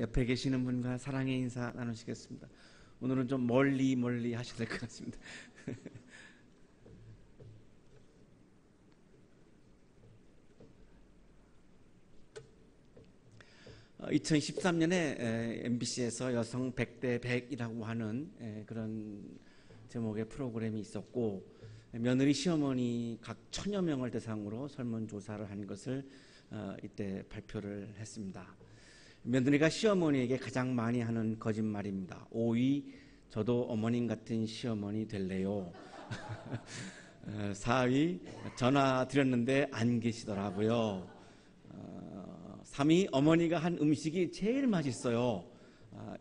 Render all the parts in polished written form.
옆에 계시는 분과 사랑의 인사 나누시겠습니다. 오늘은 좀 멀리 하셔야 될 것 같습니다. 2013년에 MBC에서 여성 100대 100이라고 하는 그런 제목의 프로그램이 있었고, 며느리 시어머니 각 1000여 명을 대상으로 설문조사를 한 것을 이때 발표를 했습니다. 며느리가 시어머니에게 가장 많이 하는 거짓말입니다. 5위, 저도 어머님 같은 시어머니 될래요. 4위, 전화 드렸는데 안 계시더라고요. 3위, 어머니가 한 음식이 제일 맛있어요.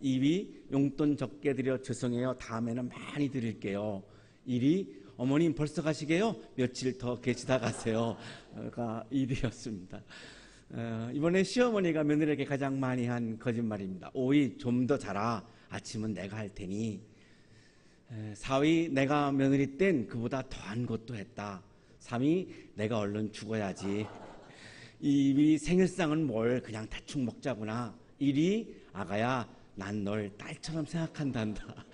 2위, 용돈 적게 드려 죄송해요. 다음에는 많이 드릴게요. 1위, 어머님 벌써 가시게요? 며칠 더 계시다 가세요가 1위였습니다. 이번에 시어머니가 며느리에게 가장 많이 한 거짓말입니다. 5위, 좀 더 자라. 아침은 내가 할 테니. 4위, 내가 며느리 땐 그보다 더한 것도 했다. 3위, 내가 얼른 죽어야지. 2위, 생일상은 뭘 그냥 대충 먹자구나. 1위, 아가야 난 널 딸처럼 생각한단다.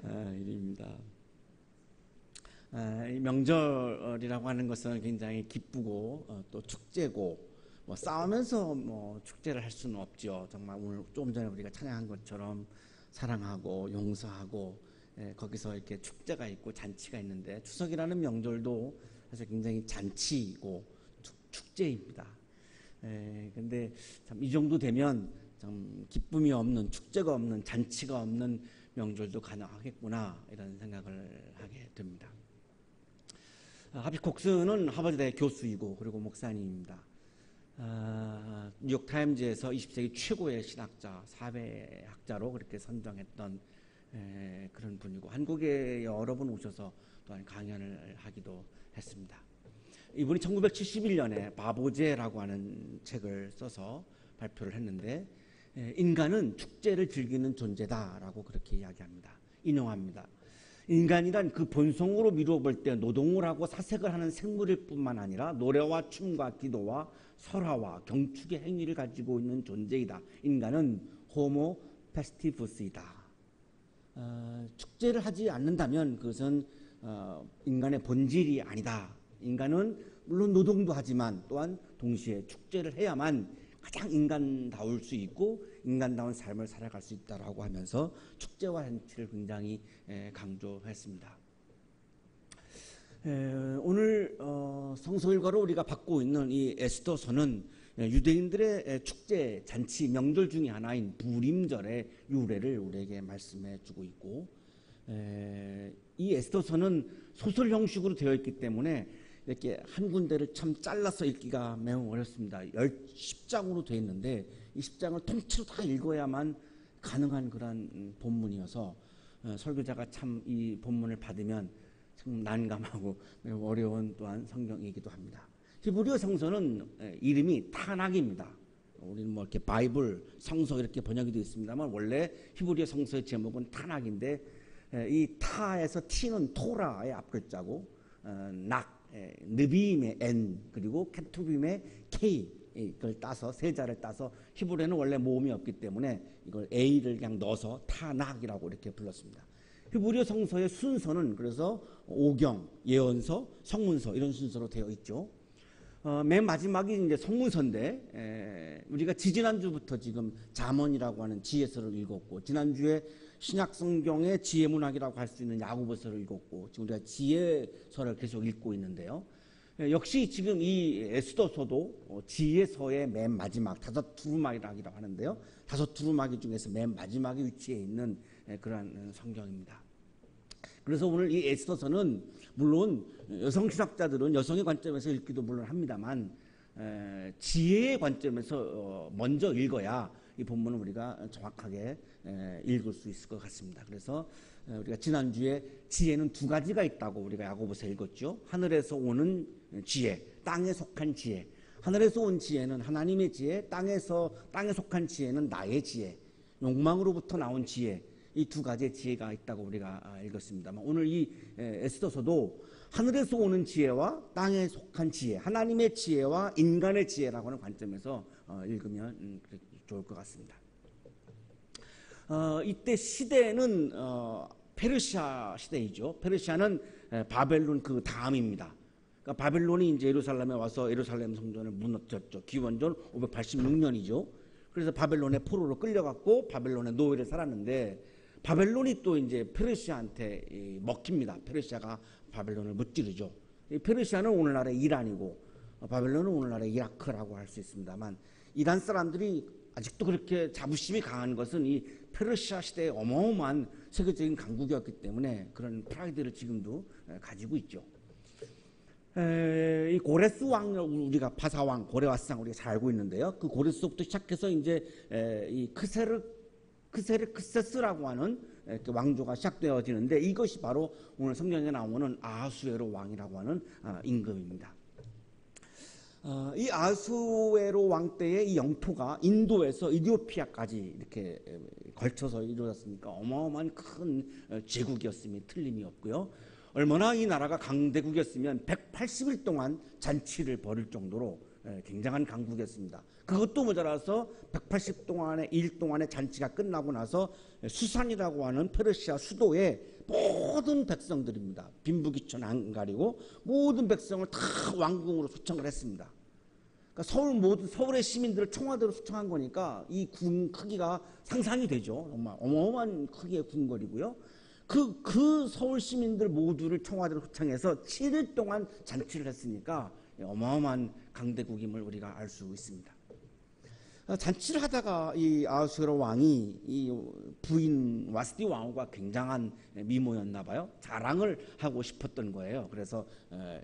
1위입니다. 명절이라고 하는 것은 굉장히 기쁘고 또 축제고, 싸우면서 축제를 할 수는 없죠. 정말 오늘 조금 전에 우리가 찬양한 것처럼 사랑하고 용서하고 거기서 이렇게 축제가 있고 잔치가 있는데, 추석이라는 명절도 사실 굉장히 잔치이고 축제입니다. 근데 참 이 정도 되면 참 기쁨이 없는, 축제가 없는, 잔치가 없는 명절도 가능하겠구나, 이런 생각을 하게 됩니다. 하비 콕스는 하버드대 교수이고 그리고 목사님입니다. 뉴욕타임즈에서 20세기 최고의 신학자, 사회학자로 그렇게 선정했던 그런 분이고, 한국에 여러 번 오셔서 또한 강연을 하기도 했습니다. 이분이 1971년에 바보제라고 하는 책을 써서 발표를 했는데, 인간은 축제를 즐기는 존재다라고 그렇게 이야기합니다. 인용합니다. 인간이란 그 본성으로 미루어 볼 때 노동을 하고 사색을 하는 생물일 뿐만 아니라 노래와 춤과 기도와 설화와 경축의 행위를 가지고 있는 존재이다. 인간은 호모 페스티브스이다. 축제를 하지 않는다면 그것은 인간의 본질이 아니다. 인간은 물론 노동도 하지만 또한 동시에 축제를 해야만 가장 인간다울 수 있고 인간다운 삶을 살아갈 수 있다라고 하면서 축제와 잔치를 굉장히 강조했습니다. 오늘 성서일과로 우리가 받고 있는 이 에스더서는 유대인들의 축제, 잔치, 명절 중에 하나인 부림절의 유래를 우리에게 말씀해 주고 있고, 이 에스더서는 소설 형식으로 되어 있기 때문에 이렇게 한 군데를 참 잘라서 읽기가 매우 어렵습니다. 10장으로 되어 있는데 이 10장을 통째로 다 읽어야만 가능한 그런 본문이어서 설교자가 참 이 본문을 받으면 참 난감하고 매우 어려운 또한 성경이기도 합니다. 히브리어 성서는 이름이 타낙입니다. 우리는 이렇게 바이블, 성서 이렇게 번역이 되어 있습니다만 원래 히브리어 성서의 제목은 타낙인데, 이 타에서 T는 토라의 앞글자고, 낙, 느비임의 N, 그리고 케투빔의 K, 이걸 따서 세자를 따서, 히브리어는 원래 모음이 없기 때문에 이걸 A를 그냥 넣어서 타낙이라고 이렇게 불렀습니다. 히브리어 성서의 순서는 그래서 오경, 예언서, 성문서 이런 순서로 되어 있죠. 맨 마지막이 이제 성문서인데, 우리가 지지난주부터 지금 잠언이라고 하는 지혜서를 읽었고, 지난주에 신약 성경의 지혜문학이라고 할 수 있는 야고보서를 읽었고, 지금 우리가 지혜서를 계속 읽고 있는데요. 역시 지금 이 에스더서도 지혜서의 맨 마지막 다섯 두루마기라고 하는데요. 다섯 두루마기 중에서 맨 마지막에 위치해 있는 그러한 성경입니다. 그래서 오늘 이 에스더서는 물론 여성 신학자들은 여성의 관점에서 읽기도 물론 합니다만, 지혜의 관점에서 먼저 읽어야 이 본문을 우리가 정확하게 읽을 수 있을 것 같습니다. 그래서 우리가 지난주에 지혜는 두 가지가 있다고 우리가 야고보서 읽었죠. 하늘에서 오는 지혜, 땅에 속한 지혜. 하늘에서 온 지혜는 하나님의 지혜, 땅에 속한 지혜는 나의 지혜, 욕망으로부터 나온 지혜. 이 두 가지의 지혜가 있다고 우리가 읽었습니다만, 오늘 이 에스더서도 하늘에서 오는 지혜와 땅에 속한 지혜, 하나님의 지혜와 인간의 지혜라고 하는 관점에서 읽으면 좋을 것 같습니다. 이때 시대는 페르시아 시대이죠. 페르시아는 바벨론 그 다음입니다. 그러니까 바벨론이 이제 예루살렘에 와서 예루살렘 성전을 무너뜨렸죠. 기원전 586년이죠. 그래서 바벨론의 포로로 끌려갔고 바벨론의 노예를 살았는데 바벨론이 또 이제 페르시아한테 먹힙니다. 페르시아가 바벨론을 무찌르죠. 이 페르시아는 오늘날의 이란이고 바벨론은 오늘날의 이라크라고 할 수 있습니다만 이란 사람들이 아직도 그렇게 자부심이 강한 것은 이 페르시아 시대의 어마어마한 세계적인 강국이었기 때문에 그런 프라이드를 지금도 가지고 있죠. 이 고레스 왕, 우리가 바사왕, 고레와스왕 우리가 잘 알고 있는데요. 그 고레스부터 시작해서 이제 이 크세르크세스라고 하는 왕조가 시작되어지는데 이것이 바로 오늘 성경에 나오는 아하수에로 왕이라고 하는 임금입니다. 이 아하수에로 왕 때의 이 영토가 인도에서 이디오피아까지 이렇게 걸쳐서 이루어졌으니까 어마어마한 큰 제국이었음이 틀림이 없고요. 얼마나 이 나라가 강대국이었으면 180일 동안 잔치를 벌일 정도로 굉장한 강국이었습니다. 그것도 모자라서 180일 동안의 잔치가 끝나고 나서 수산이라고 하는 페르시아 수도에 모든 백성들입니다. 빈부귀천 안 가리고 모든 백성을 다 왕궁으로 초청을 했습니다. 그러니까 서울의 시민들을 청와대로 초청한 거니까 이 군 크기가 상상이 되죠. 정말 어마어마한 크기의 궁궐이고요. 그 서울 시민들 모두를 청와대로 초청해서 7일 동안 잔치를 했으니까 어마어마한 강대국임을 우리가 알 수 있습니다. 잔치를 하다가 이 아하수에로 왕이 이 부인 와스디 왕후가 굉장한 미모였나 봐요. 자랑을 하고 싶었던 거예요. 그래서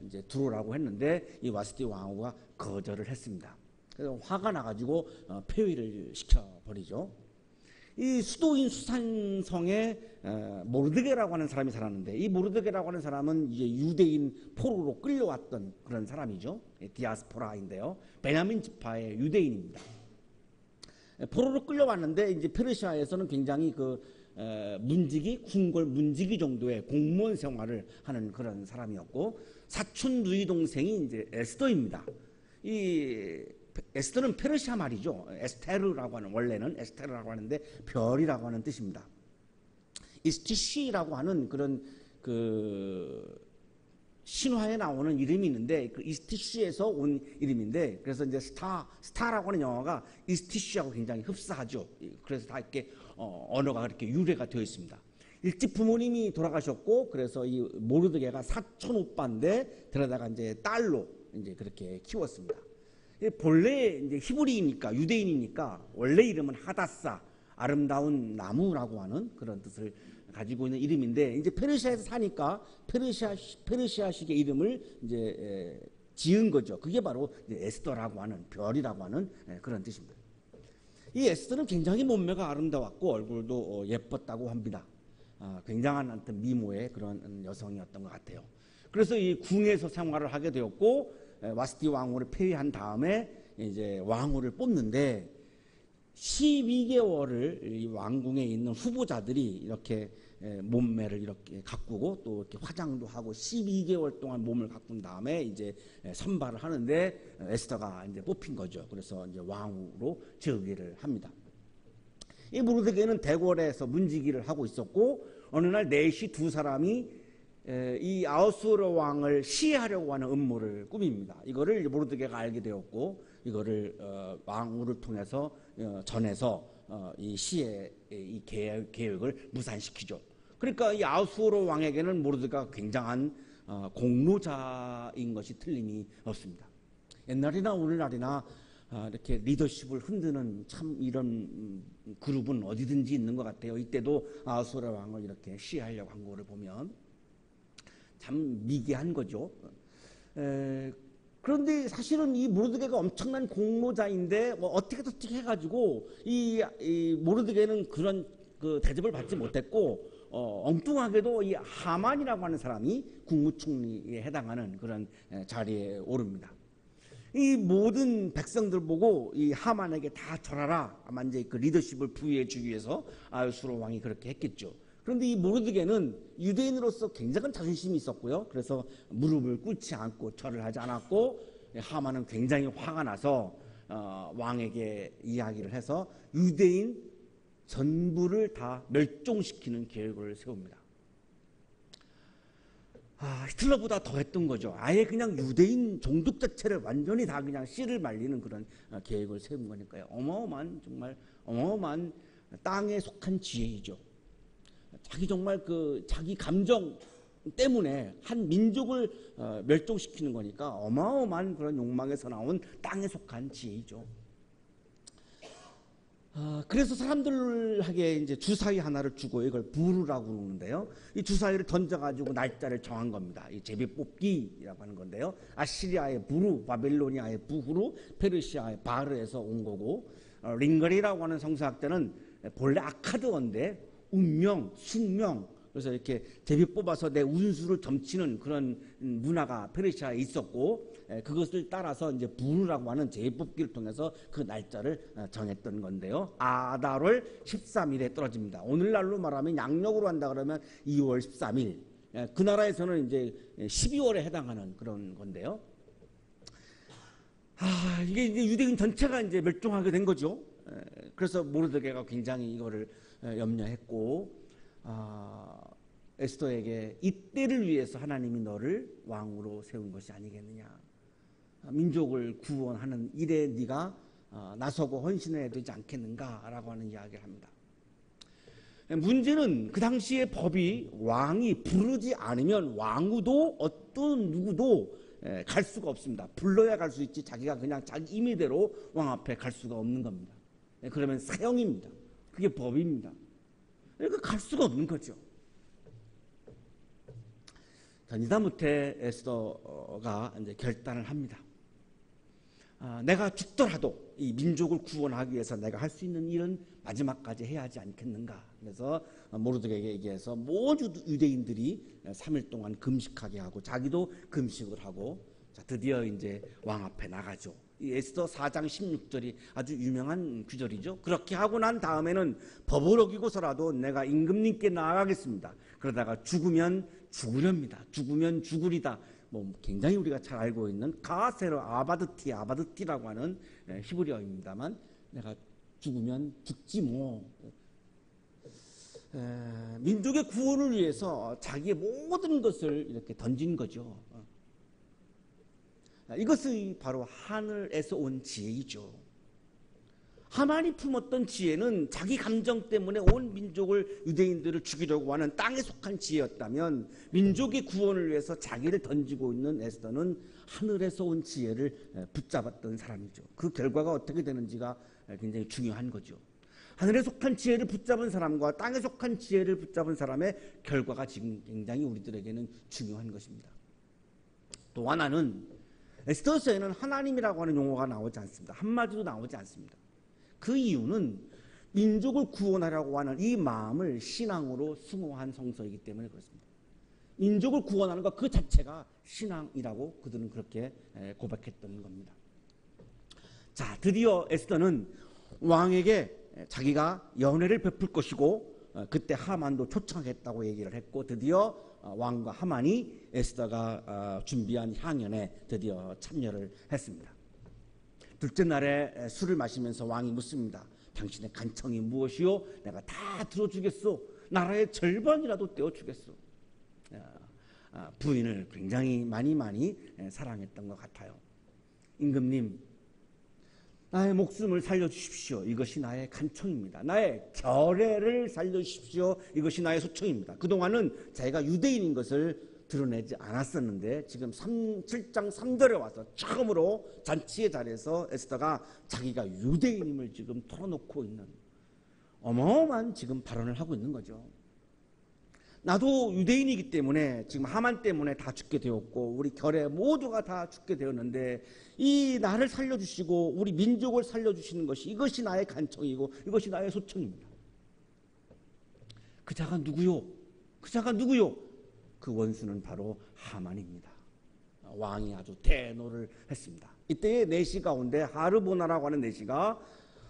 이제 들어오라고 했는데 이 와스디 왕후가 거절을 했습니다. 그래서 화가 나가지고 폐위를 시켜버리죠. 이 수도인 수산성에 모르드게라고 하는 사람이 살았는데 이 모르드게라고 하는 사람은 이제 유대인 포로로 끌려왔던 그런 사람이죠. 디아스포라인데요. 베냐민 지파의 유대인입니다. 포로로 끌려왔는데 이제 페르시아에서는 굉장히 문지기, 궁궐 문지기 정도의 공무원 생활을 하는 그런 사람이었고 사촌 누이 동생이 이제 에스더입니다. 이 에스더는 페르시아 말이죠. 에스테르라고 하는 원래는 에스테르라고 하는데 별이라고 하는 뜻입니다. 이스티시라고 하는 그런 신화에 나오는 이름이 있는데 그 이스티시에서 온 이름인데 그래서 이제 스타라고 하는 영화가 이스티시하고 굉장히 흡사하죠. 그래서 다 이렇게 언어가 그렇게 유래가 되어 있습니다. 일찍 부모님이 돌아가셨고 그래서 이 모르드게가 사촌 오빠인데 데려다가 이제 딸로 이제 그렇게 키웠습니다. 본래 이제 히브리이니까 유대인이니까 원래 이름은 하다사 아름다운 나무라고 하는 그런 뜻을 가지고 있는 이름인데 이제 페르시아에서 사니까 페르시아식의 이름을 이제 지은 거죠. 그게 바로 이제 에스더라고 하는 별이라고 하는 그런 뜻입니다. 이 에스더는 굉장히 몸매가 아름다웠고 얼굴도 예뻤다고 합니다. 굉장한 어떤 미모의 그런 여성이었던 것 같아요. 그래서 이 궁에서 생활을 하게 되었고 와스티 왕후를 폐위한 다음에 이제 왕후를 뽑는데 12개월을 이 왕궁에 있는 후보자들이 이렇게 몸매를 이렇게 가꾸고 또 이렇게 화장도 하고 12개월 동안 몸을 가꾼 다음에 이제 선발을 하는데 에스더가 이제 뽑힌 거죠. 그래서 이제 왕후로 즉위를 합니다. 이 모르드게는 대궐에서 문지기를 하고 있었고 어느 날 넷이 두 사람이 이 아하수에로 왕을 시해하려고 하는 음모를 꾸밉니다. 이거를 모르드게가 알게 되었고 이거를 왕후를 통해서 전해서 이 시해 이 계획을 무산시키죠. 그러니까 이 아하수에로 왕에게는 모르드게가 굉장한 공로자인 것이 틀림이 없습니다. 옛날이나 오늘날이나 이렇게 리더십을 흔드는 참 이런 그룹은 어디든지 있는 것 같아요. 이때도 아하수에로 왕을 이렇게 시해하려고 한 거를 보면 참 미개한 거죠. 그런데 사실은 이 모르드게가 엄청난 공로자인데 어떻게 해가지고 이 모르드게는 그런 대접을 받지 못했고 엉뚱하게도 이 하만이라고 하는 사람이 국무총리에 해당하는 그런 자리에 오릅니다. 이 모든 백성들 보고 이 하만에게 다 절하라. 아마 이제 그 리더십을 부여해 주기 위해서 아하수에로 왕이 그렇게 했겠죠. 그런데 이 모르드게는 유대인으로서 굉장한 자존심이 있었고요. 그래서 무릎을 꿇지 않고 절을 하지 않았고 하만은 굉장히 화가 나서 왕에게 이야기를 해서 유대인 전부를 다 멸종시키는 계획을 세웁니다. 히틀러보다 더 했던 거죠. 아예 그냥 유대인 종족 자체를 완전히 다 그냥 씨를 말리는 그런 계획을 세운 거니까요. 정말 어마어마한 땅에 속한 지혜이죠. 정말 자기 감정 때문에 한 민족을 멸종시키는 거니까 어마어마한 그런 욕망에서 나온 땅에 속한 지혜이죠. 그래서 사람들에게 이제 주사위 하나를 주고 이걸 부르라고 그러는데요. 이 주사위를 던져가지고 날짜를 정한 겁니다. 이 제비뽑기라고 하는 건데요. 아시리아의 부루, 바빌로니아의 부후루, 페르시아의 바르에서 온 거고, 링거리라고 하는 성서학자는 본래 아카드어인데 운명, 숙명, 그래서 이렇게 제비 뽑아서 내 운수를 점치는 그런 문화가 페르시아에 있었고, 그것을 따라서 이제 부르라고 하는 제비 뽑기를 통해서 그 날짜를 정했던 건데요. 아달월 13일에 떨어집니다. 오늘날로 말하면 양력으로 한다 그러면 2월 13일. 그 나라에서는 이제 12월에 해당하는 그런 건데요. 이게 이제 유대인 전체가 이제 멸종하게 된 거죠. 그래서 모르드게가 굉장히 이거를 염려했고, 에스더에게 이때를 위해서 하나님이 너를 왕으로 세운 것이 아니겠느냐. 민족을 구원하는 일에 네가 나서고 헌신해야 되지 않겠는가라고 하는 이야기를 합니다. 문제는 그 당시의 법이 왕이 부르지 않으면 왕후도 어떤 누구도 갈 수가 없습니다. 불러야 갈 수 있지 자기가 그냥 자기 임의대로 왕 앞에 갈 수가 없는 겁니다. 그러면 사형입니다. 그게 법입니다. 그러니까 갈 수가 없는 거죠. 이다못해 에스더가 이제 결단을 합니다. 내가 죽더라도 이 민족을 구원하기 위해서 내가 할 수 있는 일은 마지막까지 해야 하지 않겠는가. 그래서 모르드게에게 얘기해서 모든 유대인들이 3일 동안 금식하게 하고 자기도 금식을 하고, 자, 드디어 이제 왕 앞에 나가죠. 이 에스더 4장 16절이 아주 유명한 구절이죠. 그렇게 하고 난 다음에는 법을 어기고서라도 내가 임금님께 나아가겠습니다. 그러다가 죽으면 죽으렵니다. 죽으면 죽으리다. 굉장히 우리가 잘 알고 있는 가세르 아바드티라고 하는 히브리어입니다만, 내가 죽으면 죽지 뭐. 민족의 구원을 위해서 자기의 모든 것을 이렇게 던진 거죠. 이것이 바로 하늘에서 온 지혜이죠. 하만이 품었던 지혜는 자기 감정 때문에 온 민족을, 유대인들을 죽이려고 하는 땅에 속한 지혜였다면, 민족의 구원을 위해서 자기를 던지고 있는 에스더는 하늘에서 온 지혜를 붙잡았던 사람이죠. 그 결과가 어떻게 되는지가 굉장히 중요한 거죠. 하늘에 속한 지혜를 붙잡은 사람과 땅에 속한 지혜를 붙잡은 사람의 결과가 지금 굉장히 우리들에게는 중요한 것입니다. 또 하나는 에스더서에는 하나님이라고 하는 용어가 나오지 않습니다. 한마디도 나오지 않습니다. 그 이유는 민족을 구원하려고 하는 이 마음을 신앙으로 승화한 성서이기 때문에 그렇습니다. 민족을 구원하는 것 그 자체가 신앙이라고 그들은 그렇게 고백했던 겁니다. 자, 드디어 에스더는 왕에게 자기가 연회를 베풀 것이고, 그때 하만도 초청하겠다고 얘기를 했고, 드디어 왕과 하만이 에스더가 준비한 향연에 드디어 참여를 했습니다. 둘째 날에 술을 마시면서 왕이 묻습니다. 당신의 간청이 무엇이요? 내가 다 들어주겠소. 나라의 절반이라도 떼어주겠소. 부인을 굉장히 많이 사랑했던 것 같아요. 임금님, 나의 목숨을 살려주십시오. 이것이 나의 간청입니다. 나의 결애를 살려주십시오. 이것이 나의 소청입니다. 그동안은 자기가 유대인인 것을 드러내지 않았었는데, 지금 7장 3절에 와서 처음으로 잔치의 자리에서 에스더가 자기가 유대인임을 지금 털어놓고 있는 어마어마한 지금 발언을 하고 있는 거죠. 나도 유대인이기 때문에 지금 하만 때문에 다 죽게 되었고, 우리 결의 모두가 다 죽게 되었는데, 이 나를 살려주시고 우리 민족을 살려주시는 것이, 이것이 나의 간청이고 이것이 나의 소청입니다. 그 자가 누구요? 그 자가 누구요? 그 원수는 바로 하만입니다. 왕이 아주 대노를 했습니다. 이때의 내시 가운데 하르보나라고 하는 내시가,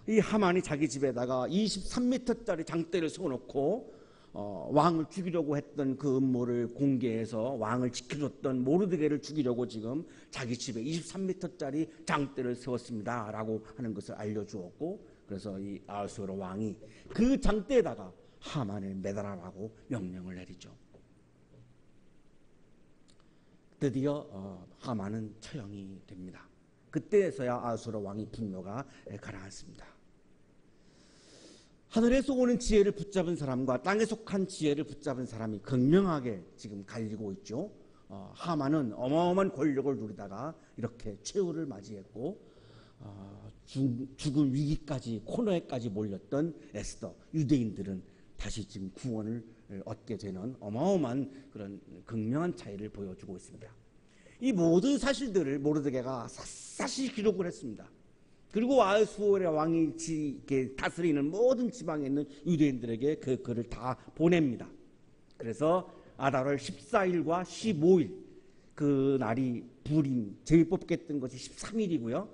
이 하만이 자기 집에다가 23m짜리 장대를 세워놓고 왕을 죽이려고 했던 그 음모를 공개해서 왕을 지켜줬던 모르드게를 죽이려고 지금 자기 집에 23m짜리 장대를 세웠습니다 라고 하는 것을 알려주었고, 그래서 이 아하수에로 왕이 그 장대에다가 하만을 매달아라고 명령을 내리죠. 드디어 하만은 처형이 됩니다. 그때서야 아하수에로 왕이 분노가 가라앉습니다. 하늘에서 오는 지혜를 붙잡은 사람과 땅에 속한 지혜를 붙잡은 사람이 극명하게 지금 갈리고 있죠. 하만은 어마어마한 권력을 누리다가 이렇게 최후를 맞이했고 죽음 위기까지 코너에까지 몰렸던 에스더, 유대인들은 다시 지금 구원을 얻게 되는 어마어마한 그런 극명한 차이를 보여주고 있습니다. 이 모든 사실들을 모르드게가 샅샅이 기록을 했습니다. 그리고 아하수에로 왕이 다스리는 모든 지방에 있는 유대인들에게 그 글을 다 보냅니다. 그래서 아달월 14일과 15일 그 날이 부림 제비 뽑겠던 것이 13일이고요.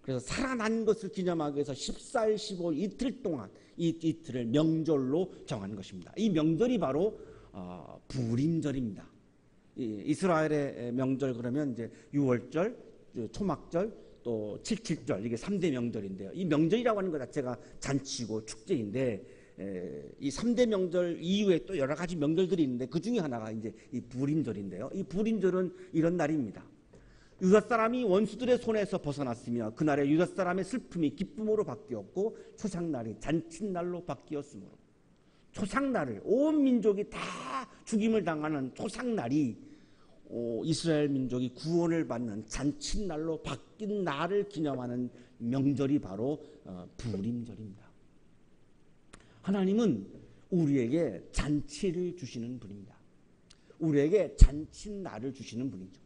그래서 살아난 것을 기념하기 위해서 14일, 15일 이틀 동안 이 이틀을 명절로 정한 것입니다. 이 명절이 바로 부림절입니다. 이스라엘의 명절 그러면 이제 유월절, 초막절, 또 칠칠절 이게 3대 명절인데요. 이 명절이라고 하는 것 자체가 잔치고 축제인데 이 3대 명절 이후에 또 여러 가지 명절들이 있는데 그 중에 하나가 이제 이 부림절인데요. 이 부림절은 이런 날입니다. 유다 사람이 원수들의 손에서 벗어났으며 그날에 유다 사람의 슬픔이 기쁨으로 바뀌었고 초상날이 잔칫날로 바뀌었으므로 초상날을 온 민족이 다 죽임을 당하는 초상날이 이스라엘 민족이 구원을 받는 잔칫날로 바뀐 날을 기념하는 명절이 바로 부림절입니다. 하나님은 우리에게 잔치를 주시는 분입니다. 우리에게 잔칫날을 주시는 분이죠.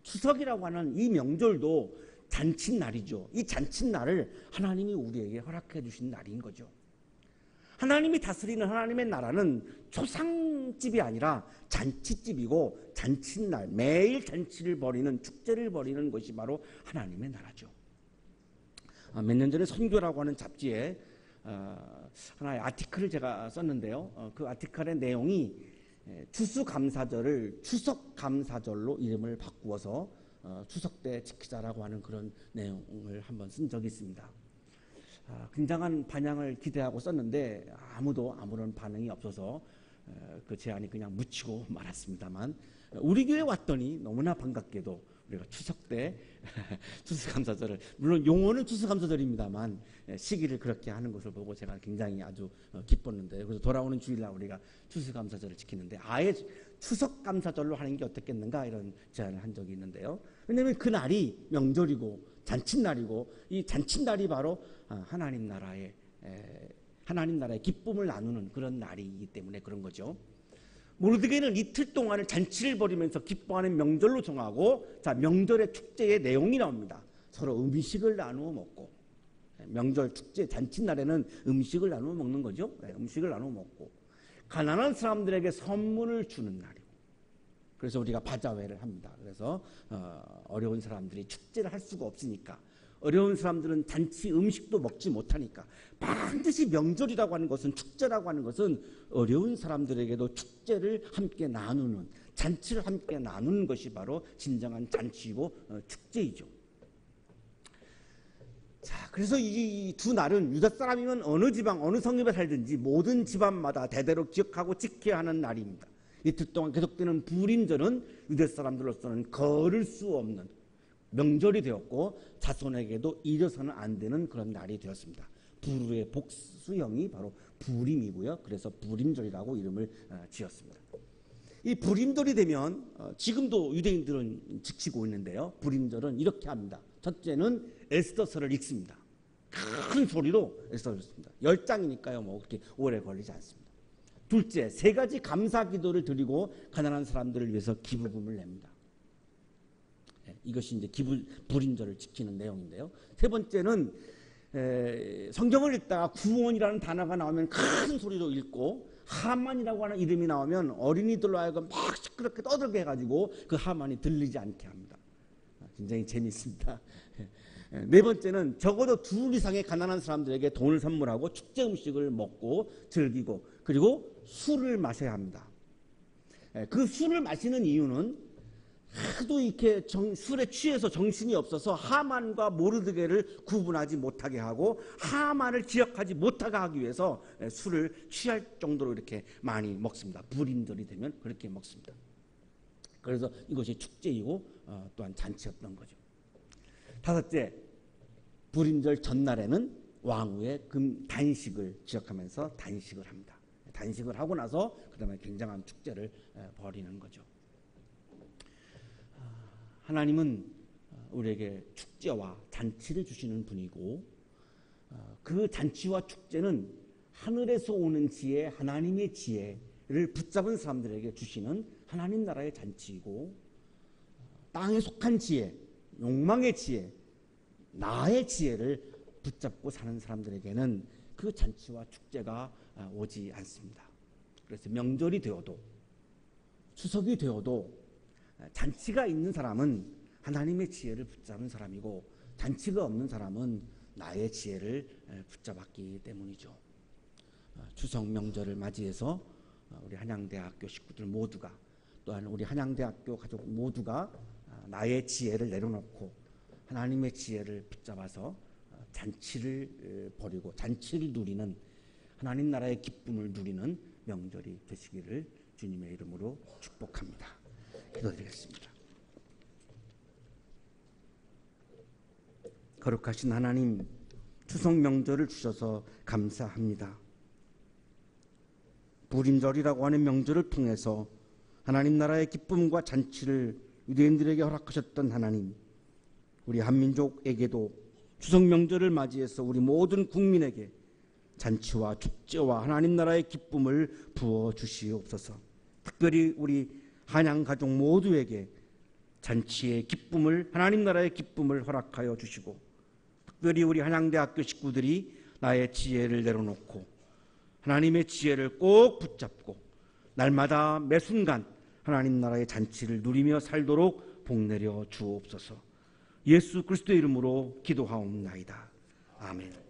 추석이라고 하는 이 명절도 잔칫날이죠. 이 잔칫날을 하나님이 우리에게 허락해 주신 날인 거죠. 하나님이 다스리는 하나님의 나라는 초상집이 아니라 잔치집이고 잔칫날, 매일 잔치를 벌이는 축제를 벌이는 것이 바로 하나님의 나라죠. 몇 년 전에 선교라고 하는 잡지에 하나의 아티클을 제가 썼는데요. 그 아티클의 내용이 추수감사절을 추석감사절로 이름을 바꾸어서 추석 때 지키자라고 하는 그런 내용을 한번 쓴 적이 있습니다. 굉장한 반향을 기대하고 썼는데 아무도 아무런 반응이 없어서 그 제안이 그냥 묻히고 말았습니다만 우리 교회 왔더니 너무나 반갑게도 우리가 추석 때 추수감사절을 물론 용어는 추수감사절입니다만 시기를 그렇게 하는 것을 보고 제가 굉장히 아주 기뻤는데 그래서 돌아오는 주일날 우리가 추수감사절을 지키는데 아예 추석감사절로 하는 게 어떻겠는가 이런 제안을 한 적이 있는데요. 왜냐하면 그 날이 명절이고 잔칫날이고 이 잔칫날이 바로 하나님 나라의 기쁨을 나누는 그런 날이기 때문에 그런 거죠. 모르드게는 이틀 동안을 잔치를 벌이면서 기뻐하는 명절로 정하고 자 명절의 축제의 내용이 나옵니다. 서로 음식을 나누어 먹고 명절 축제 잔칫날에는 음식을 나누어 먹는 거죠. 음식을 나누어 먹고 가난한 사람들에게 선물을 주는 날이고 그래서 우리가 바자회를 합니다. 그래서 어려운 사람들이 축제를 할 수가 없으니까 어려운 사람들은 잔치 음식도 먹지 못하니까 반드시 명절이라고 하는 것은 축제라고 하는 것은 어려운 사람들에게도 축제를 함께 나누는 잔치를 함께 나누는 것이 바로 진정한 잔치이고 축제이죠. 자, 그래서 이 두 날은 유다 사람이면 어느 지방 어느 성읍에 살든지 모든 집안마다 대대로 기억하고 지켜야 하는 날입니다. 이틀 동안 계속되는 부림절은 유대 사람들로서는 거를 수 없는 명절이 되었고 자손에게도 잊어서는 안 되는 그런 날이 되었습니다. 부르의 복수형이 바로 부림이고요. 그래서 부림절이라고 이름을 지었습니다. 이 부림절이 되면 지금도 유대인들은 지키고 있는데요. 부림절은 이렇게 합니다. 첫째는 에스더서를 읽습니다. 큰 소리로 에스더를 읽습니다. 10장이니까요. 뭐 그렇게 오래 걸리지 않습니다. 둘째, 3가지 감사 기도를 드리고 가난한 사람들을 위해서 기부금을 냅니다. 이것이 이제 부림절을 지키는 내용인데요. 세 번째는 성경을 읽다가 구원이라는 단어가 나오면 큰 소리로 읽고 하만이라고 하는 이름이 나오면 어린이들로 하여금 막 시끄럽게 떠들게 해가지고 그 하만이 들리지 않게 합니다. 굉장히 재미있습니다. 네 번째는 적어도 2 이상의 가난한 사람들에게 돈을 선물하고 축제 음식을 먹고 즐기고 그리고 술을 마셔야 합니다. 그 술을 마시는 이유는 하도 이렇게 술에 취해서 정신이 없어서 하만과 모르드게를 구분하지 못하게 하고 하만을 기억하지 못하게 하기 위해서 술을 취할 정도로 이렇게 많이 먹습니다. 불임절이 되면 그렇게 먹습니다. 그래서 이것이 축제이고 또한 잔치였던 거죠. 다섯째, 불임절 전날에는 왕후의 단식을 기억하면서 단식을 합니다. 단식을 하고 나서 그 다음에 굉장한 축제를 벌이는 거죠. 하나님은 우리에게 축제와 잔치를 주시는 분이고 그 잔치와 축제는 하늘에서 오는 지혜, 하나님의 지혜를 붙잡은 사람들에게 주시는 하나님 나라의 잔치이고, 땅에 속한 지혜, 욕망의 지혜, 나의 지혜를 붙잡고 사는 사람들에게는 그 잔치와 축제가 오지 않습니다. 그래서 명절이 되어도 추석이 되어도 잔치가 있는 사람은 하나님의 지혜를 붙잡은 사람이고, 잔치가 없는 사람은 나의 지혜를 붙잡았기 때문이죠. 추석 명절을 맞이해서 우리 한양대학교 식구들 모두가, 또한 우리 한양대학교 가족 모두가 나의 지혜를 내려놓고 하나님의 지혜를 붙잡아서 잔치를 벌이고 잔치를 누리는, 하나님 나라의 기쁨을 누리는 명절이 되시기를 주님의 이름으로 축복합니다. 기도드리겠습니다. 거룩하신 하나님, 추석 명절을 주셔서 감사합니다. 불임절이라고 하는 명절을 통해서 하나님 나라의 기쁨과 잔치를 유대인들에게 허락하셨던 하나님, 우리 한민족에게도 추석 명절을 맞이해서 우리 모든 국민에게 잔치와 축제와 하나님 나라의 기쁨을 부어 주시옵소서. 특별히 우리 한양 가족 모두에게 잔치의 기쁨을, 하나님 나라의 기쁨을 허락하여 주시고, 특별히 우리 한양대학교 식구들이 나의 지혜를 내려놓고 하나님의 지혜를 꼭 붙잡고 날마다 매 순간 하나님 나라의 잔치를 누리며 살도록 복내려 주옵소서. 예수 그리스도의 이름으로 기도하옵나이다. 아멘.